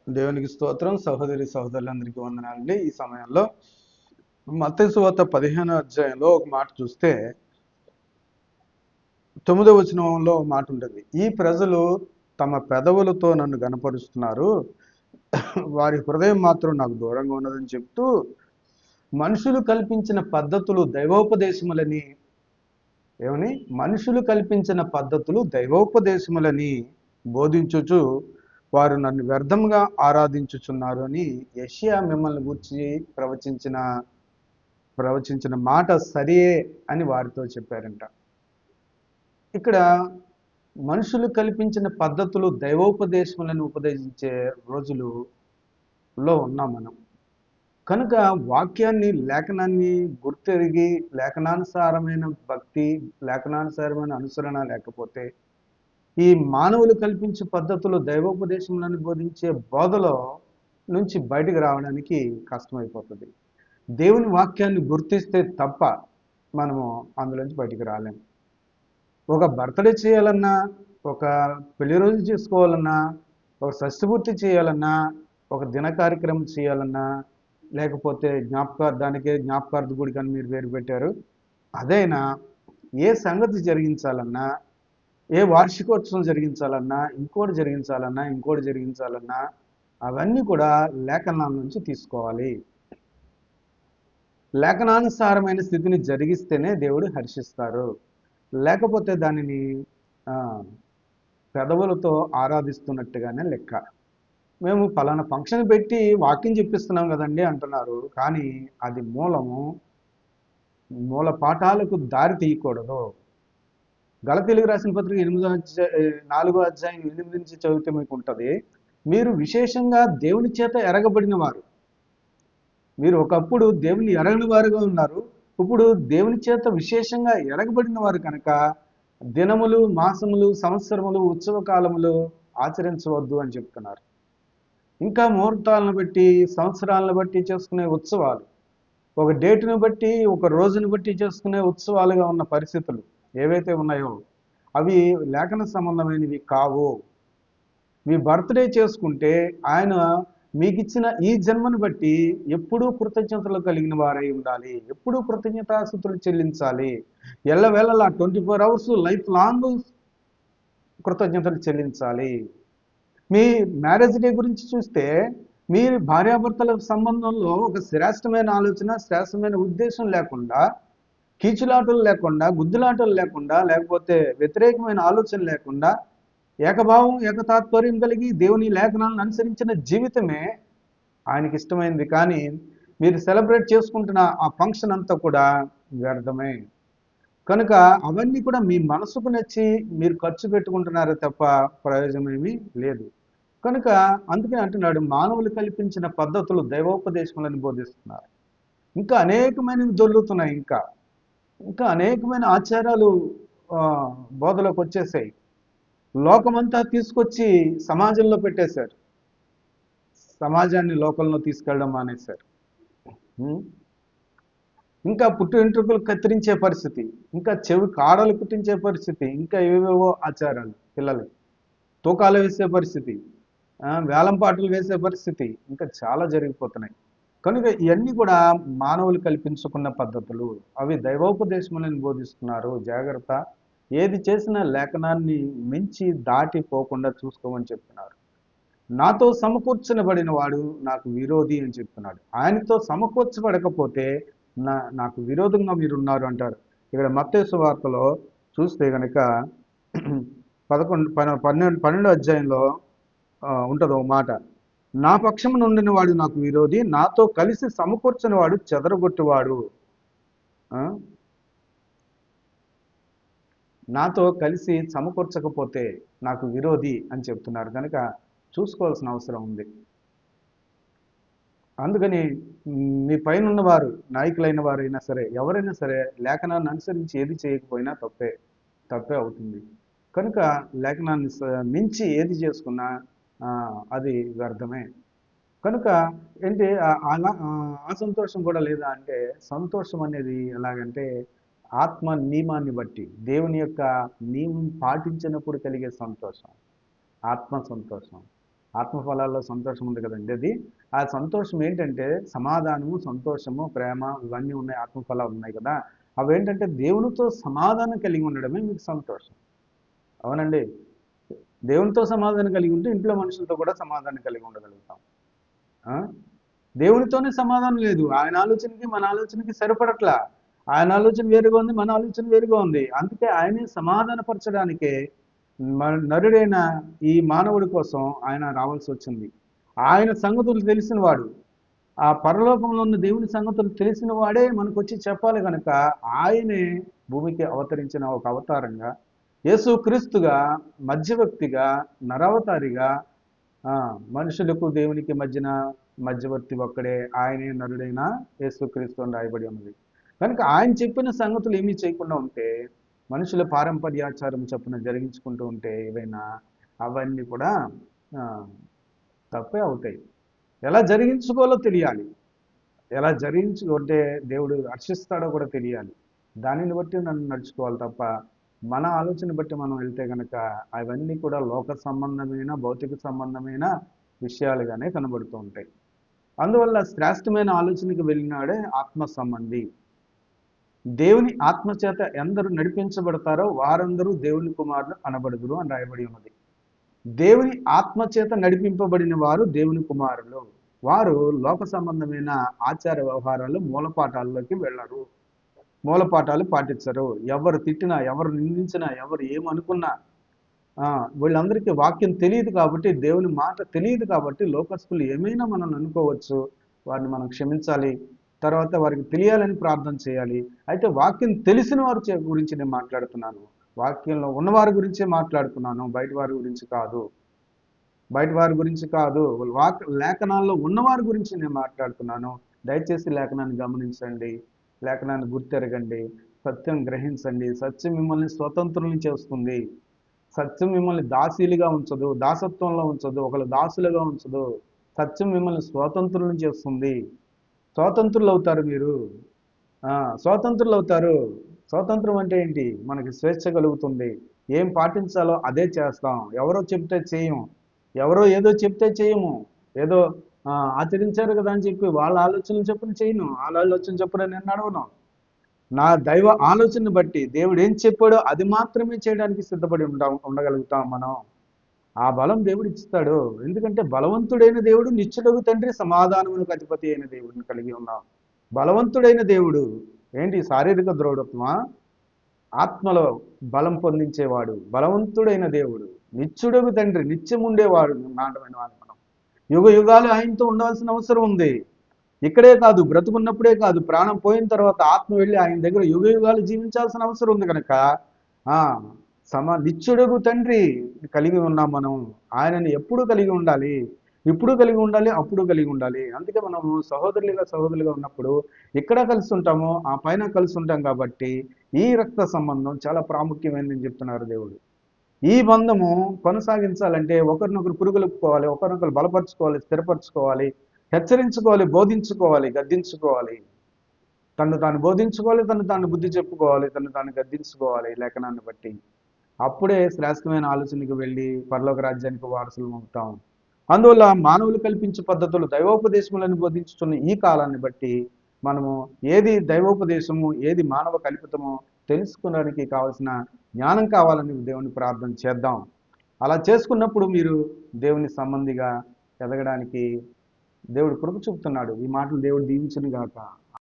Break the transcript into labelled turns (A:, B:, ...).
A: దేవునికి స్తోత్రం. సహోదరి సహోదరులందరికీ వందనాలండి. ఈ సమయంలో మత్తయి సువార్త 15వ అధ్యాయంలో ఒక మాట చూస్తే 9వ వచనంలో ఒక మాట ఉంటుంది. ఈ ప్రజలు తమ పెదవులతో నన్ను గనపరుస్తున్నారు, వారి హృదయం మాత్రం నాకు దూరంగా ఉన్నదని చెప్తూ, మనుషులు కల్పించిన పద్ధతులు దైవోపదేశములని ఏమని మనుషులు కల్పించిన పద్ధతులు దైవోపదేశములని బోధించుచు వారు నన్ను వ్యర్థంగా ఆరాధించుచున్నారు అని యెషయా మిమ్మల్ని గూర్చి ప్రవచించిన మాట సరియే అని వారితో చెప్పారంట. ఇక్కడ మనుషులు కల్పించిన పద్ధతులు దైవోపదేశములను ఉపదేశించే రోజులలో ఉన్నాం మనం. కనుక వాక్యాన్ని, లేఖనాన్ని గుర్తెరిగి లేఖనానుసారమైన భక్తి, లేఖనానుసారమైన అనుసరణ లేకపోతే ఈ మానవులు కల్పించే పద్ధతులు దైవోపదేశములను బోధించే బోధలో నుంచి బయటకు రావడానికి కష్టమైపోతుంది. దేవుని వాక్యాన్ని గుర్తిస్తే తప్ప మనము అందులోంచి బయటికి రాలేము. ఒక బర్త్డే చేయాలన్నా, ఒక పెళ్లి రోజు చేసుకోవాలన్నా, ఒక షష్ఠపూర్తి చేయాలన్నా, ఒక దిన కార్యక్రమం చేయాలన్నా, లేకపోతే జ్ఞాపకార్థ గుడికి అని మీరు పేరు పెట్టారు, అదైనా ఏ సంగతి జరిగించాలన్నా, ఏ వార్షికోత్సవం జరిగించాలన్నా, ఇంకోటి జరిగించాలన్నా అవన్నీ కూడా లేఖనాల నుంచి తీసుకోవాలి. లేఖనానుసారమైన స్థితిని జరిగిస్తేనే దేవుడు హర్షిస్తారు. లేకపోతే దానిని పెదవులతో ఆరాధిస్తున్నట్టుగానే లెక్క. మేము పలానా ఫంక్షన్ పెట్టి వాక్యం చెప్పిస్తున్నాం కదండి అంటున్నారు, కానీ అది మూల పాఠాలకు దారి తీయకూడదు. గలతీయులకు రాసిన పత్రిక 4వ అధ్యాయం 8 నుంచి చదివితే మీకు ఉంటుంది. మీరు విశేషంగా దేవుని చేత ఎరగబడిన వారు. మీరు ఒకప్పుడు దేవుని ఎరగని వారుగా ఉన్నారు, ఇప్పుడు దేవుని చేత విశేషంగా ఎరగబడిన వారు కనుక దినములు, మాసములు, సంవత్సరములు, ఉత్సవ కాలములు ఆచరించవద్దు అని చెప్తున్నారు. ఇంకా ముహూర్తాలను బట్టి, సంవత్సరాలను బట్టి చేసుకునే ఉత్సవాలు, ఒక డేటును బట్టి, ఒక రోజును బట్టి చేసుకునే ఉత్సవాలుగా ఉన్న పరిస్థితులు ఏవైతే ఉన్నాయో అవి లేఖన సంబంధమైనవి కావు. మీ బర్త్డే చేసుకుంటే ఆయన మీకు ఇచ్చిన ఈ జన్మను బట్టి ఎప్పుడూ కృతజ్ఞతలు కలిగిన వారై ఉండాలి, ఎప్పుడూ కృతజ్ఞతాస్తుతులు చెల్లించాలి. ఎల్లవేళలా 24 hours లైఫ్ లాంగ్ కృతజ్ఞతలు చెల్లించాలి. మీ మ్యారేజ్ డే గురించి చూస్తే మీ భార్యాభర్తల సంబంధంలో ఒక శ్రేష్టమైన ఆలోచన, శ్రేష్టమైన ఉద్దేశం లేకుండా, కీచులాటలు లేకుండా, గుద్దులాటలు లేకుండా, లేకపోతే వ్యతిరేకమైన ఆలోచన లేకుండా, ఏకభావం, ఏకతాత్పర్యం కలిగి దేవుని లేఖనాలను అనుసరించిన జీవితమే ఆయనకి ఇష్టమైంది. కానీ మీరు సెలబ్రేట్ చేసుకుంటున్న ఆ ఫంక్షన్ అంతా కూడా వ్యర్థమే. కనుక అవన్నీ కూడా మీ మనసుకు నచ్చి మీరు ఖర్చు పెట్టుకుంటున్నారే తప్ప ప్రయోజనమేమీ లేదు. కనుక అందుకని అంటున్నాడు, మానవులు కల్పించిన పద్ధతులు దైవోపదేశములను బోధిస్తున్నారు. ఇంకా అనేకమైనవి దొర్లుతున్నాయి. ఇంకా అనేకమైన ఆచారాలు బోధలోకి వచ్చేసాయి. లోకమంతా తీసుకొచ్చి సమాజంలో పెట్టేశారు. సమాజాన్ని లోకంలో తీసుకెళ్ళడం మానేశారు. ఇంకా పుట్టు వెంట్రుకలు కత్తిరించే పరిస్థితి, ఇంకా చెవి కాడలు కుట్టించే పరిస్థితి, ఇంకా ఏవేవో ఆచారాలు, పిల్లలు తూకాలు వేసే పరిస్థితి, వేలం పాటలు వేసే పరిస్థితి, ఇంకా చాలా జరిగిపోతున్నాయి. కనుక ఇవన్నీ కూడా మానవులు కల్పించుకున్న పద్ధతులు, అవి దైవోపదేశములను బోధిస్తున్నారు. జాగ్రత్త, ఏది చేసినా లేఖనాన్ని మించి దాటిపోకుండా చూసుకోమని చెప్తున్నారు. నాతో సమకూర్చబడిన వాడు నాకు విరోధి అని చెప్తున్నాడు. ఆయనతో సమకూర్చబడకపోతే నాకు విరోధంగా మీరు ఉన్నారు అంటారు. ఇక్కడ మత్తయి సువార్తలో చూస్తే కనుక 12వ అధ్యాయంలో ఉంటుంది ఒక మాట, నా పక్షము నుండిన వాడు నాకు విరోధి, నాతో కలిసి సమకూర్చని వాడు చెదరగొట్టువాడు. నాతో కలిసి సమకూర్చకపోతే నాకు విరోధి అని చెప్తున్నారు. కనుక చూసుకోవాల్సిన అవసరం ఉంది. అందుకని మీ పైన ఉన్నవారు, నాయకులైన వారైనా సరే, ఎవరైనా సరే, లేఖనాన్ని అనుసరించి ఏది చేయకపోయినా తప్పే అవుతుంది. కనుక లేఖనాన్ని మించి ఏది చేసుకున్నా అది వ్యర్థమే. కనుక ఏంటి ఆ సంతోషం కూడా లేదా అంటే, సంతోషం అనేది ఎలాగంటే ఆత్మ నియమాన్ని బట్టి, దేవుని యొక్క నియమం పాటించినప్పుడు కలిగే సంతోషం, ఆత్మ సంతోషం. ఆత్మఫలాల్లో సంతోషం ఉంది కదండి అది. ఆ సంతోషం ఏంటంటే సమాధానము, సంతోషము, ప్రేమ ఇవన్నీ ఉన్నాయి, ఆత్మఫలాలు ఉన్నాయి కదా. అవేంటంటే దేవునితో సమాధానం కలిగి ఉండడమే మీకు సంతోషం. అవునండి. దేవునితో సమాధానం కలిగి ఉంటే ఇంట్లో మనుషులతో కూడా సమాధానం కలిగి ఉండగలుగుతాం. ఆ? దేవునితోనే సమాధానం లేదు. ఆయన ఆలోచనకి మన ఆలోచనకి సరిపడట్లా. ఆయన ఆలోచన వేరుగా ఉంది, మన ఆలోచన వేరుగా ఉంది. అందుకే ఆయనే సమాధానపరచడానికే నరుడైన ఈ మానవుడి కోసం ఆయన రావాల్సి వచ్చింది. ఆయన సంగతులు తెలిసిన వాడు, ఆ పరలోకంలో ఉన్న దేవుని సంగతులు తెలిసిన వాడే మనకొచ్చి చెప్పాలి కనుక ఆయనే భూమికి అవతరించిన ఒక అవతారంగా, యేసు క్రీస్తుగా, మధ్యవర్తిగా, నరావతారిగా, మనుషులకు దేవునికి మధ్యన మధ్యవర్తి ఒక్కడే, ఆయనే నరుడైన యేసుక్రీస్తు అని రాయబడి ఉన్నది. కనుక ఆయన చెప్పిన సంగతులు ఏమీ చేయకుండా ఉంటే, మనుషుల పారంపర్యాచారం చొప్పున జరిగించుకుంటూ ఉంటే ఏవైనా, అవన్నీ కూడా తప్పే అవుతాయి. ఎలా జరిగించుకోవాలో తెలియాలి. ఎలా జరిగించుకుంటే దేవుడు హర్షిస్తాడో కూడా తెలియాలి. దానిని బట్టి నన్ను నడుచుకోవాలి తప్ప మన ఆలోచన బట్టి మనం వెళ్తే కనుక అవన్నీ కూడా లోక సంబంధమైన, భౌతిక సంబంధమైన విషయాలుగానే కనబడుతూ ఉంటాయి. అందువల్ల శ్రేష్టమైన ఆలోచనకి వెళ్ళినాడే ఆత్మ సంబంధి. దేవుని ఆత్మచేత ఎందరు నడిపించబడతారో వారందరూ దేవుని కుమారులు అనబడుదురు అని రాయబడి ఉన్నది. దేవుని ఆత్మచేత నడిపింపబడిన వారు దేవుని కుమారులు. వారు లోక సంబంధమైన ఆచార వ్యవహారాలు, మూలపాఠాల్లోకి వెళ్ళరు, మూలపాఠాలు పాటించరు. ఎవరు తిట్టినా, ఎవరు నిందించినా, ఎవరు ఏమనుకున్నా వీళ్ళందరికీ వాక్యం తెలియదు కాబట్టి, దేవుని మాట తెలియదు కాబట్టి లోకస్తులు ఏమైనా మనం అనుకోవచ్చు. వారిని మనం క్షమించాలి, తర్వాత వారికి తెలియాలని ప్రార్థన చేయాలి. అయితే వాక్యం తెలిసిన వారి గురించి నేను మాట్లాడుతున్నాను. వాక్యంలో ఉన్నవారి గురించే మాట్లాడుతున్నాను, బయట వారి గురించి కాదు. బయట వారి గురించి కాదు, లేఖనాల్లో ఉన్నవారి గురించి నేను మాట్లాడుతున్నాను. దయచేసి లేఖనాన్ని గమనించండి, లేఖనాన్ని గుర్తెరగండి, సత్యం గ్రహించండి. సత్యం మిమ్మల్ని స్వతంత్రుల్ని చేస్తుంది. సత్యం మిమ్మల్ని దాసీలుగా ఉంచదు, దాసత్వంలో ఉంచదు, ఒకళ్ళు దాసులుగా ఉంచదు. సత్యం మిమ్మల్ని స్వతంత్రులను చేస్తుంది. స్వతంత్రులు అవుతారు మీరు. స్వతంత్రులు అవుతారు. స్వతంత్రం అంటే ఏంటి? మనకి స్వేచ్ఛ కలుగుతుంది. ఏం పాటించాలో అదే చేస్తాం. ఎవరో చెప్తే చేయం, ఎవరో ఏదో చెప్తే చేయము. ఏదో ఆచరించారు కదా అని చెప్పి వాళ్ళ ఆలోచనలు చొప్పున చేయను, వాళ్ళ ఆలోచన చొప్పున నేను నడవను. నా దైవ ఆలోచనను బట్టి దేవుడు ఏం చెప్పాడో అది మాత్రమే చేయడానికి సిద్ధపడి ఉండగలుగుతాం మనం. ఆ బలం దేవుడు ఇస్తాడు. ఎందుకంటే బలవంతుడైన దేవుడు, నిత్యుడగు తండ్రి, సమాధానమునకు అధిపతి అయిన దేవుడిని కలిగి ఉన్నాం. బలవంతుడైన దేవుడు ఏంటి? శారీరక దృఢత్వమా? ఆత్మలో బలం పొందించేవాడు బలవంతుడైన దేవుడు, నిత్యుడగు తండ్రి, నిత్యం ఉండేవాడు నాటమైన వాడు. మనం యుగ యుగాలు ఆయనతో ఉండవలసిన అవసరం ఉంది. ఇక్కడే కాదు, బ్రతుకున్నప్పుడే కాదు, ప్రాణం పోయిన తర్వాత ఆత్మ వెళ్ళి ఆయన దగ్గర యుగ యుగాలు జీవించాల్సిన అవసరం ఉంది కనుక నిత్యుడగు తండ్రి కలిగి ఉన్నాం మనం. ఆయనని ఎప్పుడు కలిగి ఉండాలి, ఇప్పుడు కలిగి ఉండాలి, అప్పుడు కలిగి ఉండాలి. అందుకే మనము సహోదరులుగా ఉన్నప్పుడు ఇక్కడ కలిసి ఉంటాము, ఆ పైన కలిసి ఉంటాం. కాబట్టి ఈ రక్త సంబంధం చాలా ప్రాముఖ్యమైనదని చెప్తున్నారు దేవుడు. ఈ బంధము కొనసాగించాలంటే ఒకరినొకరు పురుగులుపుకోవాలి, ఒకరినొకరు బలపరుచుకోవాలి, స్థిరపరచుకోవాలి, హెచ్చరించుకోవాలి, బోధించుకోవాలి, గద్దించుకోవాలి. తను తాను బోధించుకోవాలి, తను తాను బుద్ధి చెప్పుకోవాలి, తను తాను గద్దించుకోవాలి లేఖనాన్ని బట్టి. అప్పుడే శ్రేష్టమైన ఆలోచనకు వెళ్ళి పరలోక రాజ్యానికి వారసులు అవుతాం. అందువల్ల మానవులు కల్పించే పద్ధతులు దైవోపదేశములను బోధించుతున్న ఈ కాలాన్ని బట్టి మనము ఏది దైవోపదేశము, ఏది మానవ కల్పితమో తెలుసుకోవడానికి కావాల్సిన జ్ఞానం కావాలని దేవుని ప్రార్థన చేద్దాం. అలా చేసుకున్నప్పుడు మీరు దేవుని సంబంధిగా ఎదగడానికి దేవుడు కృప చూపుతున్నాడు. ఈ మాటలు దేవుడు దీవించును గాక.